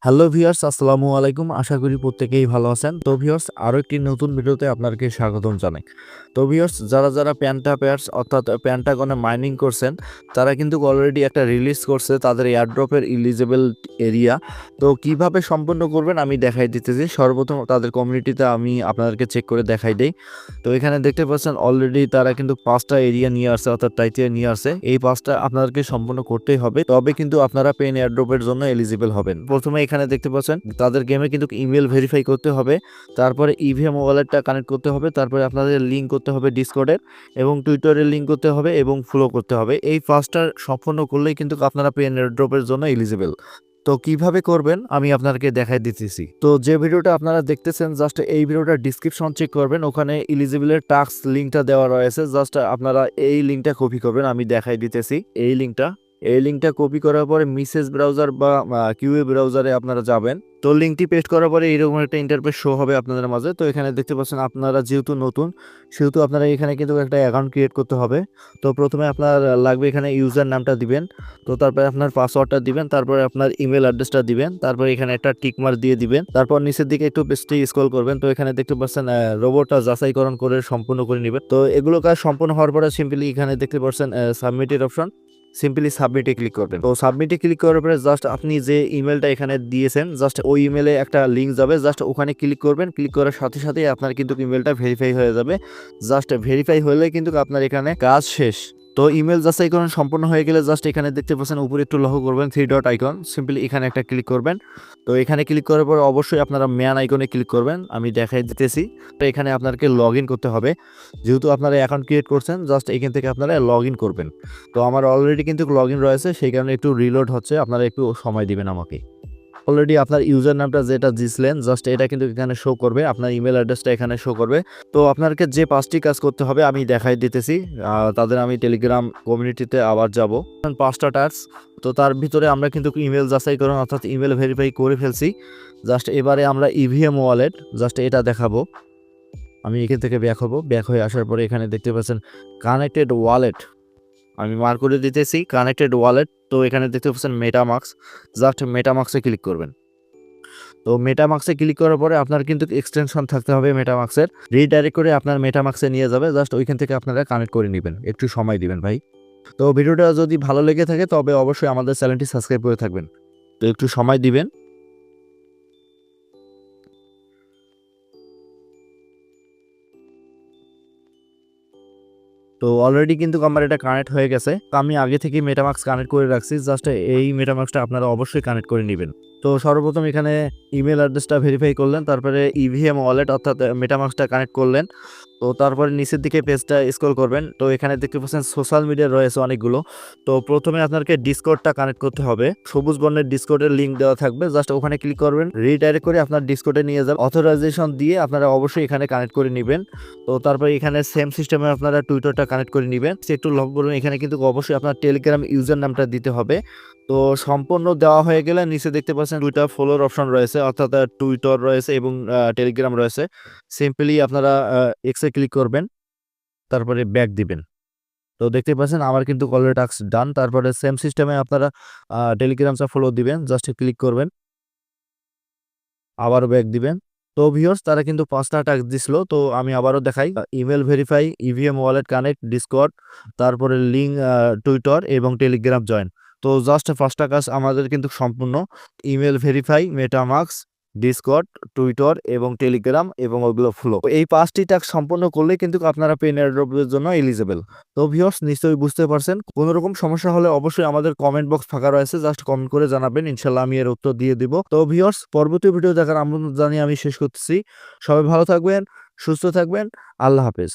Hello viewers, আসসালামু আলাইকুম। আশা করি প্রত্যেকেই ভালো আছেন। তো ভিউয়ার্স, আরও একটি নতুন ভিডিওতে আপনাদেরকে স্বাগতম জানাই। তো ভিউয়ার্স, যারা প্যান্টাপেয়ার্স অর্থাৎ প্যান্টাগনে মাইনিং করছেন, তারা কিন্তু অলরেডি একটা রিলিজ করছে তাদের এয়ারড্রপের ইলিজিবল এরিয়া। তো কিভাবে সম্পন্ন করবেন আমি দেখাই দিতেছি। সর্বপ্রথম তাদের কমিউনিটিতে আমি আপনাদেরকে চেক করে দেখাই দেই। তো এখানে দেখতে পাচ্ছেন অলরেডি তারা কিন্তু 5টা এরিয়া নিয়ে আসছে, অর্থাৎ টাইটিয়া নিয়ে আসছে। এই 5টা আপনাদেরকে সম্পন্ন করতেই হবে, তবে কিন্তু আপনারা পেন এয়ারড্রপের জন্য এলিজিবল হবেন। প্রথমে এখানে দেখতে পাচ্ছেন তাদের গেমে কিন্তু ইমেল ভেরিফাই করতে হবে, তারপরে ইভিএম ওয়ালেটটা কানেক্ট করতে হবে, তারপরে আপনাদের লিঙ্ক করতে হবে ডিসকর্ডের এবং টুইটারের লিঙ্ক করতে হবে এবং ফলো করতে হবে। এই 5টা সম্পন্ন করলেই কিন্তু আপনারা পেন এয়ারড্রপের জন্য এলিজিবল। তো কিভাবে করবেন আমি আপনাদেরকে দেখাই দিতেছি। তো যে ভিডিওটা আপনারা দেখতেছেন, জাস্ট এই ভিডিওটা ডিসক্রিপশন চেক করবেন, ওখানে এলিজিবলের টাস্ক লিঙ্কটা দেওয়া রয়েছে। জাস্ট আপনারা এই লিঙ্কটা কপি করবেন, আমি দেখাই দিতেছি। এই লিঙ্কটা কপি করার পরে মিসেস ব্রাউজার বা কিউএ ব্রাউজারে আপনারা যাবেন। তো লিঙ্কটি পেস্ট করার পরে এরকম একটা ইন্টারফেস শো হবে আপনাদের মাঝে। তো এখানে দেখতে পাচ্ছেন আপনারা যেহেতু নতুন, সেহেতু আপনারা এখানে কিন্তু একটা অ্যাকাউন্ট ক্রিয়েট করতে হবে। তো প্রথমে আপনার লাগবে এখানে ইউজার নামটা দিবেন, তো তারপরে আপনার পাসওয়ার্ডটা দিবেন, তারপরে আপনার ইমেল অ্যাড্রেসটা দিবেন, তারপরে এখানে একটা টিকমার্ক দিয়ে দিবেন। তারপর নিচের দিকে একটু বেশি স্ক্রল করবেন। তো এখানে দেখতে পাচ্ছেন রোবটটা যাচাইকরণ করে সম্পূর্ণ করে নেবেন। তো এগুলো কাজ সম্পূর্ণ হওয়ার পরে সিম্পলি এখানে দেখতে পাচ্ছেন সাবমিটের অপশন, সিম্পলি সাবমিটে ক্লিক করবেন। তো সাবমিটে ক্লিক করার পরে জাস্ট আপনি যে ইমেলটা এখানে দিয়েছেন, জাস্ট ওই ইমেলে একটা লিঙ্ক যাবে, জাস্ট ওখানে ক্লিক করবেন। ক্লিক করার সাথে সাথেই আপনার কিন্তু ইমেলটা ভেরিফাই হয়ে যাবে। জাস্ট ভেরিফাই হলে কিন্তু আপনার এখানে কাজ শেষ। তো ইমেল যাচাইকরণ সম্পূর্ণ হয়ে গেলে জাস্ট এখানে দেখতে পাচ্ছেন উপরে একটু লক্ষ্য করবেন 3 ডট আইকন, সিম্পলি এখানে একটা ক্লিক করবেন। তো এখানে ক্লিক করার পর অবশ্যই আপনারা ম্যান আইকনে ক্লিক করবেন, আমি দেখাই দিতেছি। তো এখানে আপনাকে লগ ইন করতে হবে, যেহেতু আপনারা অ্যাকাউন্ট ক্রিয়েট করছেন, জাস্ট এখান থেকে আপনারা লগ ইন করবেন। তো আমার অলরেডি কিন্তু লগ ইন রয়েছে, সেই কারণে একটু রিলোড হচ্ছে, আপনারা একটু সময় দিবেন আমাকে। অলরেডি আপনার ইউজার নামটা যেটা দিয়েছিলেন, জাস্ট এটা কিন্তু এখানে শো করবে, আপনার ইমেল অ্যাড্রেসটা এখানে শো করবে। তো আপনাকে যে 5টি কাজ করতে হবে আমি দেখাই দিতেছি। তাদের আমি টেলিগ্রাম কমিউনিটিতে আবার যাব। 5টা টাস্ক, তো তার ভিতরে আমরা কিন্তু ইমেল যাচাইকরণ অর্থাৎ ইমেল ভেরিফাই করে ফেলছি। জাস্ট এবারে আমরা ইভিএম ওয়ালেট জাস্ট এটা দেখাবো। আমি এখান থেকে ব্যাক হয়ে আসার পরে এখানে দেখতে পাচ্ছেন কানেক্টেড ওয়ালেট, আমি মার্ক করে দিতেছি কানেক্টেড ওয়ালেট। তো এখানে দেখতে পাচ্ছেন মেটামাস্ক, জাস্ট মেটামাস্কে ক্লিক করবেন। তো মেটামাস্কে ক্লিক করার পরে আপনার কিন্তু এক্সটেনশন থাকতে হবে মেটামাস্কের, রিডাইরেক্ট করে আপনার মেটামাস্কে নিয়ে যাবে। জাস্ট ওইখান থেকে আপনারা কানেক্ট করে নেবেন, একটু সময় দিবেন ভাই। তো ভিডিওটা যদি ভালো লেগে থাকে তবে অবশ্যই আমাদের চ্যানেলটি সাবস্ক্রাইব করে থাকবেন। তো একটু সময় দিবেন। তো অলরেডি কিন্তু আমার এটা কানেক্ট হয়ে গেছে। তো আমি আগে থেকেই মেটামাস্ক কানেক্ট করে রাখছি, জাস্ট এই মেটামাস্কটা আপনারা অবশ্যই কানেক্ট করে নেবেন। তো সর্বপ্রথম এখানে ইমেল অ্যাড্রেসটা ভেরিফাই করলেন, তারপরে ইভিএম ওয়ালেট অর্থাৎ মেটামাস্কটা কানেক্ট করলেন। তো তারপরে নিচের দিকে পেজটা স্ক্রল করবেন। তো এখানে দেখতে পাচ্ছেন সোশ্যাল মিডিয়া রয়েছে অনেকগুলো। তো প্রথমে আপনাকে ডিসকর্ডটা কানেক্ট করতে হবে, সবুজ বর্ণের ডিসকর্ডের লিঙ্ক দেওয়া থাকবে, জাস্ট ওখানে ক্লিক করবেন, রিডাইরেক্ট করে আপনার ডিসকর্ডে নিয়ে যাবেন। অথরাইজেশন দিয়ে আপনারা অবশ্যই এখানে কানেক্ট করে নেবেন। তো তারপরে এখানে সেম সিস্টেমে আপনারা টুইটারটা কানেক্ট করে নেবেন। একটু লক্ষ্য করবেন এখানে কিন্তু অবশ্যই আপনার টেলিগ্রাম ইউজার নামটা দিতে হবে। তো সম্পূর্ণ দেওয়া হয়ে গেলে নিচে দেখতে পাচ্ছেন দুইটা ফলোর অপশন রয়েছে, অর্থাৎ টুইটার রয়েছে এবং টেলিগ্রাম রয়েছে। সিম্পলি আপনারা এক্সে ক্লিক করবেন, তারপরে ব্যাক দিবেন। তো দেখতে পাচ্ছেন আমার কিন্তু অলরেডি টাস্ক ডান। তারপরে সেম সিস্টেমে আপনারা টেলিগ্রামটা ফলো দিবেন, জাস্ট ক্লিক করবেন, আবার ব্যাক দিবেন। তো ভিউয়ার্স, তারা কিন্তু 5টা টাস্ক দিছিল। তো আমি আবারও দেখাই, email verify, EVM wallet connect, Discord, তারপরে লিঙ্ক টুইটার এবং টেলিগ্রাম জয়েন। তো জাস্ট 5টা কাজ আমাদের কিন্তু সম্পূর্ণ, email verify, MetaMask, Discord, Twitter এবং টেলিগ্রাম এবং ওগুলো ফলো। এই 5টি টাস্ক সম্পূর্ণ করলে কিন্তু আপনারা পেন এয়ারড্রপের জন্য এলিজিবল। তো ভিউয়ার্স, নিশ্চয়ই বুঝতে পারছেন। কোনো রকম সমস্যা হলে অবশ্যই আমাদের কমেন্ট বক্স ফাঁকা রয়েছে, জাস্ট কমেন্ট করে জানাবেন, ইনশাল্লাহ আমি এর উত্তর দিয়ে দিব। তো ভিউয়ার্স, পরবর্তী ভিডিও দেখার আমন্ত্রণ জানিয়ে আমি শেষ করতেছি। সবাই ভালো থাকবেন, সুস্থ থাকবেন, আল্লাহ হাফেজ।